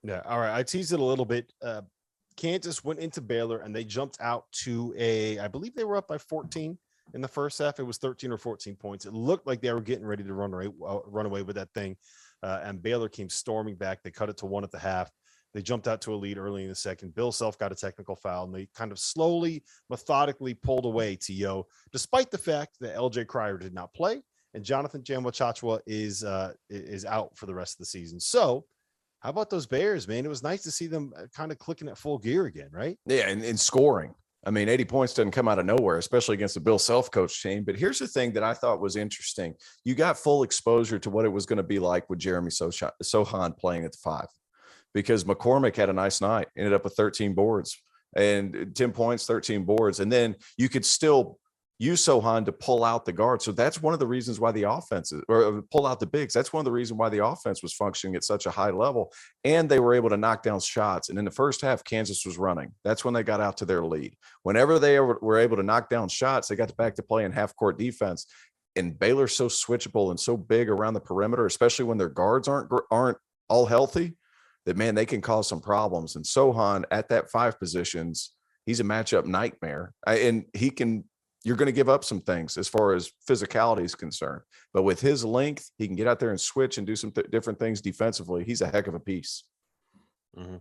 Yeah. All right. I teased it a little bit. Kansas went into Baylor and they jumped out to I believe they were up by 14 in the first half. It was 13 or 14 points. It looked like they were getting ready to run away with that thing. And Baylor came storming back. They cut it to 1 at the half. They jumped out to a lead early in the second. Bill Self got a technical foul, and they kind of slowly, methodically pulled away, T.O., despite the fact that L.J. Cryer did not play and Jonathan Chachwa is out for the rest of the season. So how about those Bears, man? It was nice to see them kind of clicking at full gear again, right? Yeah, and scoring. I mean, 80 points doesn't come out of nowhere, especially against the Bill Self-coach team. But here's the thing that I thought was interesting. You got full exposure to what it was going to be like with Jeremy Sohan playing at the 5, because McCormick had a nice night, ended up with 13 boards and 10 points, 13 boards. And then you could still use Sohan to pull out the guard. So that's one of the reasons why the offense or pull out the bigs. That's one of the reasons why the offense was functioning at such a high level. And they were able to knock down shots. And in the first half, Kansas was running. That's when they got out to their lead. Whenever they were able to knock down shots, they got back to playing half court defense. And Baylor's so switchable and so big around the perimeter, especially when their guards aren't all healthy, that, man, they can cause some problems. And Sohan at that 5 positions, he's a matchup nightmare. And you're going to give up some things as far as physicality is concerned. But with his length, he can get out there and switch and do some different things defensively. He's a heck of a piece. Mm-hmm.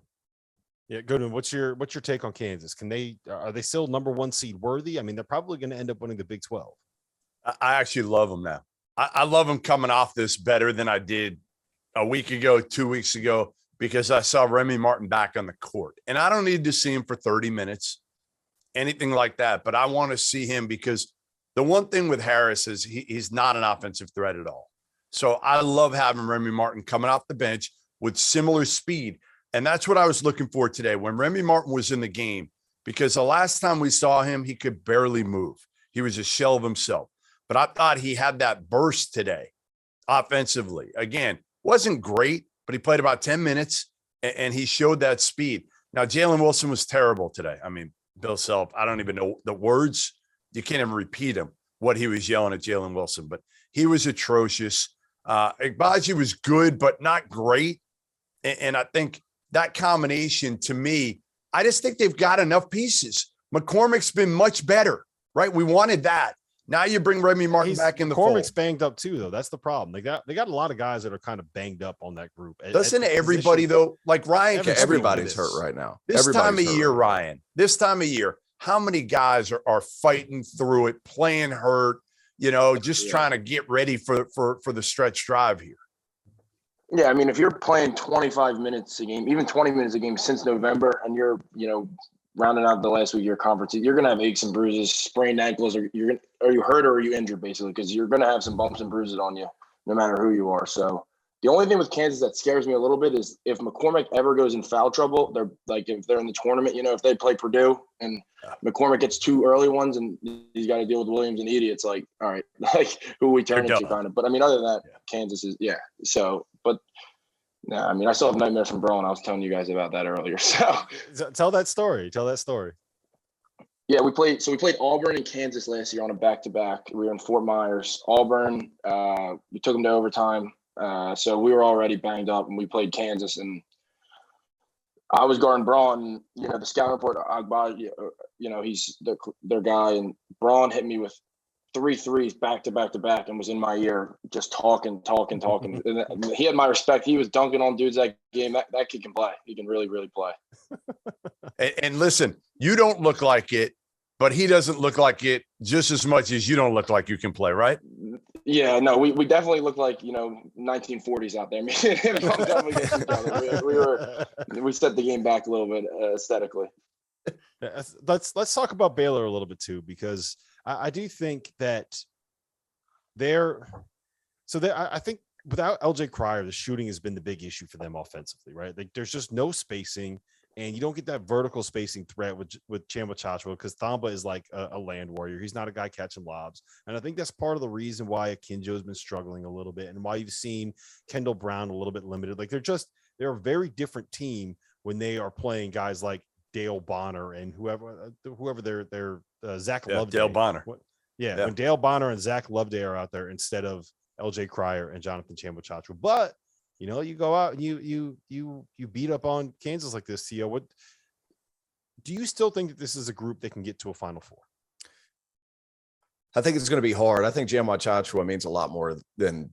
Yeah, Goodman, what's your take on Kansas? Are they still number 1 seed worthy? I mean, they're probably going to end up winning the Big 12. I actually love them now. I love them coming off this better than I did a week ago, 2 weeks ago, because I saw Remy Martin back on the court. And I don't need to see him for 30 minutes. Anything like that, but I want to see him, because the one thing with Harris is he's not an offensive threat at all. So I love having Remy Martin coming off the bench with similar speed. And that's what I was looking for today when Remy Martin was in the game, because the last time we saw him, he could barely move. He was a shell of himself. But I thought he had that burst today offensively. Again, wasn't great, but he played about 10 minutes and he showed that speed. Now, Jalen Wilson was terrible today. I mean, Bill Self, I don't even know the words. You can't even repeat him, what he was yelling at Jalen Wilson, but he was atrocious. Igbaji was good, but not great. And I think that combination, to me, I just think they've got enough pieces. McCormick's been much better, right? We wanted that. Now you bring Remy Martin back in the fold. McCormick's banged up too, though. That's the problem. They got a lot of guys that are kind of banged up on that group. Doesn't everybody though? Like Ryan, everybody's hurt right now. This time of year, Ryan. This time of year, how many guys are fighting through it, playing hurt? Just trying to get ready for the stretch drive here. Yeah, I mean, if you're playing 25 minutes a game, even 20 minutes a game since November, and you're rounding out the last week of your conference, you're going to have aches and bruises, sprained ankles, or are you hurt or are you injured, basically, because you're going to have some bumps and bruises on you no matter who you are. So the only thing with Kansas that scares me a little bit is if McCormick ever goes in foul trouble, they're like, if they're in the tournament, if they play Purdue and McCormick gets 2 early ones and he's got to deal with Williams and Edey, it's like, all right, like who we turn into kind of. But I mean, other than that, Kansas is, yeah. So, but no, I mean, I still have nightmares from Braun. I was telling you guys about that earlier. So tell that story. Yeah, we played Auburn and Kansas last year on a back-to-back. We were in Fort Myers. Auburn, we took them to overtime. So we were already banged up, and we played Kansas. And I was guarding Braun. The scout report, Agbaji, he's their guy. And Braun hit me with 3 threes back to back to back and was in my ear just talking. And he had my respect. He was dunking on dudes that game. That kid can play. He can really, really play. And listen, you don't look like it, but he doesn't look like it just as much as you don't look like you can play, right? Yeah, no, we definitely look like 1940s out there. We set the game back a little bit aesthetically. Let's talk about Baylor a little bit too, because I do think that I think without LJ Cryer, the shooting has been the big issue for them offensively, right? Like there's just no spacing, and you don't get that vertical spacing threat with Chachwa, because Thamba is like a land warrior. He's not a guy catching lobs. And I think that's part of the reason why Akinjo has been struggling a little bit and why you've seen Kendall Brown a little bit limited. Like they're a very different team when they are playing guys like Dale Bonner and whoever their Zach Loveday. Dale Bonner. When Dale Bonner and Zach Loveday are out there instead of LJ Cryer and Jonathan Chachwa. But You go out and you beat up on Kansas like this, Theo. What do you still think that this is a group that can get to a Final Four? I think it's going to be hard. I think Jamwa Chachua means a lot more than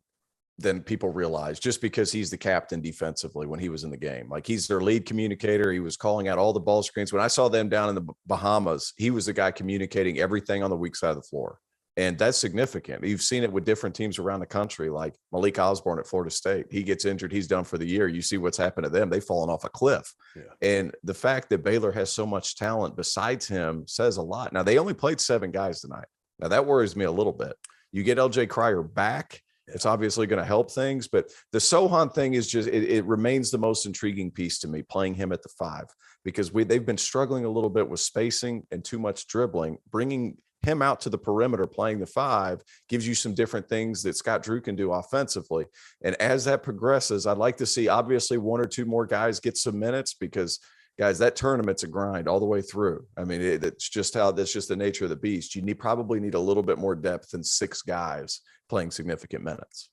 people realize, just because he's the captain defensively when he was in the game. Like, he's their lead communicator. He was calling out all the ball screens. When I saw them down in the Bahamas, he was the guy communicating everything on the weak side of the floor. And that's significant. You've seen it with different teams around the country, like Malik Osborne at Florida State. He gets injured. He's done for the year. You see what's happened to them. They've fallen off a cliff. Yeah. And the fact that Baylor has so much talent besides him says a lot. Now, they only played 7 guys tonight. Now, that worries me a little bit. You get LJ Cryer back. It's obviously going to help things, but the Sohan thing is just, it remains the most intriguing piece to me, playing him at the 5, because they've been struggling a little bit with spacing and too much dribbling. Bringing him out to the perimeter, playing the 5, gives you some different things that Scott Drew can do offensively. And as that progresses, I'd like to see obviously 1 or 2 more guys get some minutes, because guys, that tournament's a grind all the way through. I mean, that's just the nature of the beast. You probably need a little bit more depth than 6 guys playing significant minutes.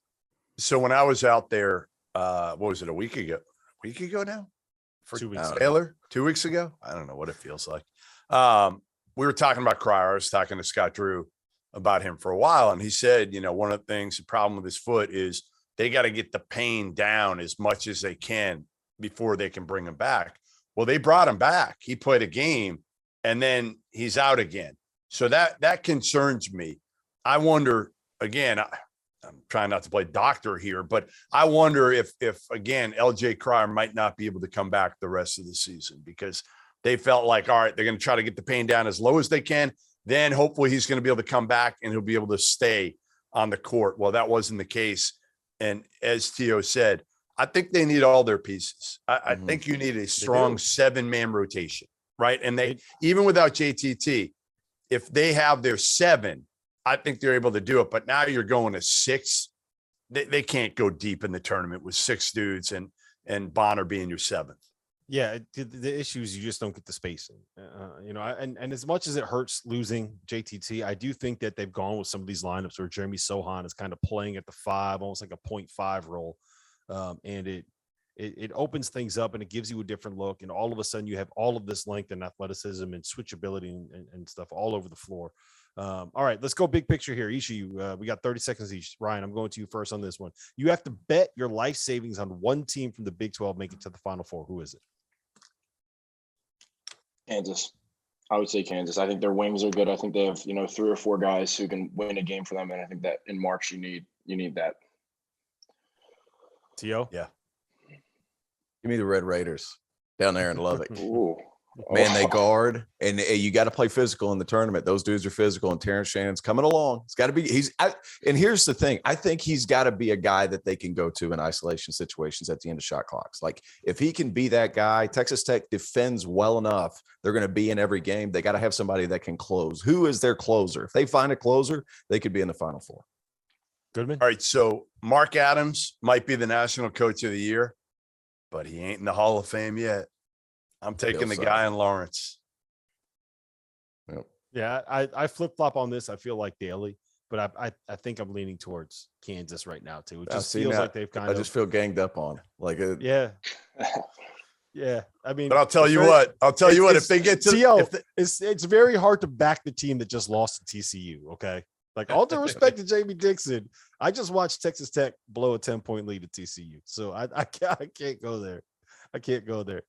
So when I was out there, what was it, a week ago? A week ago now? For 2 weeks. Baylor? 2 weeks ago? I don't know what it feels like. We were talking about Cryer. I was talking to Scott Drew about him for a while, and he said, one of the things, the problem with his foot is they got to get the pain down as much as they can before they can bring him back. Well, they brought him back. He played a game, and then he's out again. So that concerns me. I wonder, again, I'm trying not to play doctor here, but I wonder if again, LJ Cryer might not be able to come back the rest of the season, because they felt like, all right, they're going to try to get the pain down as low as they can. Then hopefully he's going to be able to come back and he'll be able to stay on the court. Well, that wasn't the case. And as Theo said, I think they need all their pieces. I think you need a strong 7-man rotation, right? And they, even without JTT, if they have their 7, I think they're able to do it. But now you're going to 6. They can't go deep in the tournament with 6 dudes and Bonner being your 7th. Yeah, the issue is you just don't get the spacing. And as much as it hurts losing JTT, I do think that they've gone with some of these lineups where Jeremy Sohan is kind of playing at the 5, almost like a 0.5 role. And it opens things up and it gives you a different look. And all of a sudden you have all of this length and athleticism and switchability and stuff all over the floor. All right, let's go big picture here. Ishi, we got 30 seconds each. Ryan, I'm going to you first on this one. You have to bet your life savings on one team from the Big 12 make it to the Final Four. Who is it? Kansas. I would say Kansas. I think their wings are good. I think they have, 3 or 4 guys who can win a game for them. And I think that in March you need that. T.O.? Yeah. Give me the Red Raiders down there in Lubbock. Ooh. Man, they guard, and you got to play physical in the tournament. Those dudes are physical, and Terrence Shannon's coming along. It's got to be and here's the thing. I think he's got to be a guy that they can go to in isolation situations at the end of shot clocks. Like, if he can be that guy, Texas Tech defends well enough. They're going to be in every game. They got to have somebody that can close. Who is their closer? If they find a closer, they could be in the Final Four. Goodman? All right, so Mark Adams might be the national coach of the year, but he ain't in the Hall of Fame yet. I'm taking the guy in Lawrence. Yep. Yeah, I flip-flop on this. I feel like daily, but I think I'm leaning towards Kansas right now too. It just feels like they've kind of. I just feel ganged up on. Yeah. Yeah. I mean, but I'll tell you what. If they get to it's very hard to back the team that just lost to TCU. Okay. Like, all due respect to Jamie Dixon, I just watched Texas Tech blow a 10-point lead at TCU. So I can't go there. I can't go there.